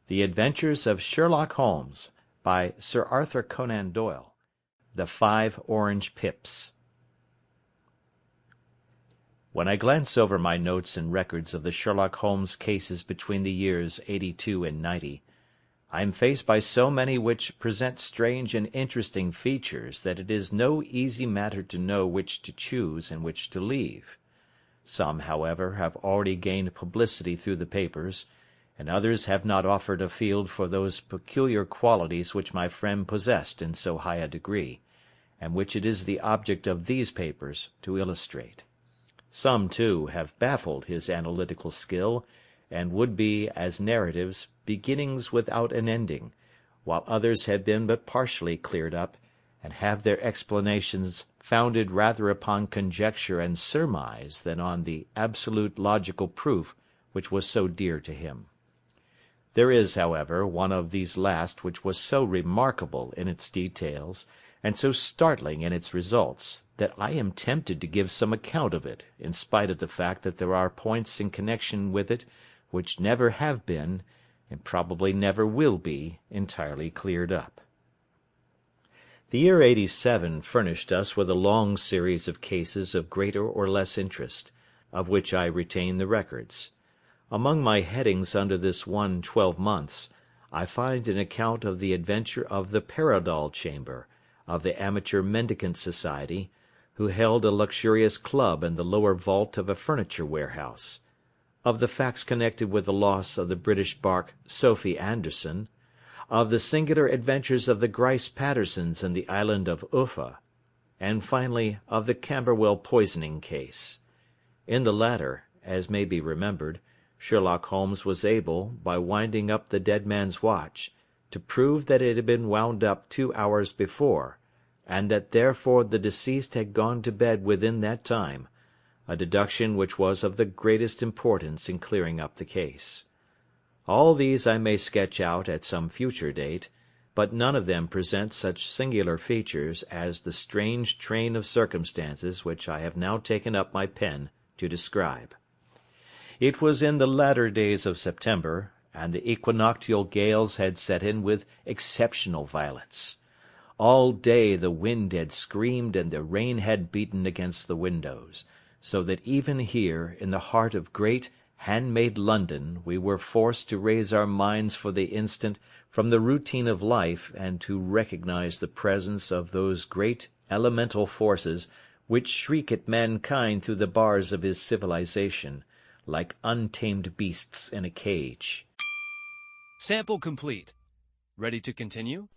The Adventures of Sherlock Holmes, by Sir Arthur Conan Doyle. The 5 Orange Pips. When I glance over my notes and records of the Sherlock Holmes cases between the years '82 and '90, I am faced by so many which present strange and interesting features that it is no easy matter to know which to choose and which to leave. Some, however, have already gained publicity through the papers, and others have not offered a field for those peculiar qualities which my friend possessed in so high a degree, and which it is the object of these papers to illustrate. Some, too, have baffled his analytical skill, and would be, as narratives, beginnings without an ending, while others have been but partially cleared up, and have their explanations founded rather upon conjecture and surmise than on the absolute logical proof which was so dear to him. There is, however, one of these last which was so remarkable in its details, and so startling in its results, that I am tempted to give some account of it, in spite of the fact that there are points in connection with it which never have been, and probably never will be, entirely cleared up. The year '87 furnished us with a long series of cases of greater or less interest, of which I retain the records. Among my headings under this one 12 months, I find an account of the adventure of the Paradol Chamber, of the Amateur Mendicant Society, who held a luxurious club in the lower vault of a furniture warehouse; of the facts connected with the loss of the British bark Sophie Anderson; of the singular adventures of the Grice Pattersons in the island of Uffa; and finally of the Camberwell poisoning case. In the latter, as may be remembered, Sherlock Holmes was able, by winding up the dead man's watch, to prove that it had been wound up 2 hours before, and that therefore the deceased had gone to bed within that time, a deduction which was of the greatest importance in clearing up the case. All these I may sketch out at some future date, but none of them present such singular features as the strange train of circumstances which I have now taken up my pen to describe. It was in the latter days of September, and the equinoctial gales had set in with exceptional violence. All day the wind had screamed and the rain had beaten against the windows, so that even here, in the heart of great, hand-made London, we were forced to raise our minds for the instant from the routine of life and to recognize the presence of those great elemental forces which shriek at mankind through the bars of his civilization, like untamed beasts in a cage. Sample complete. Ready to continue?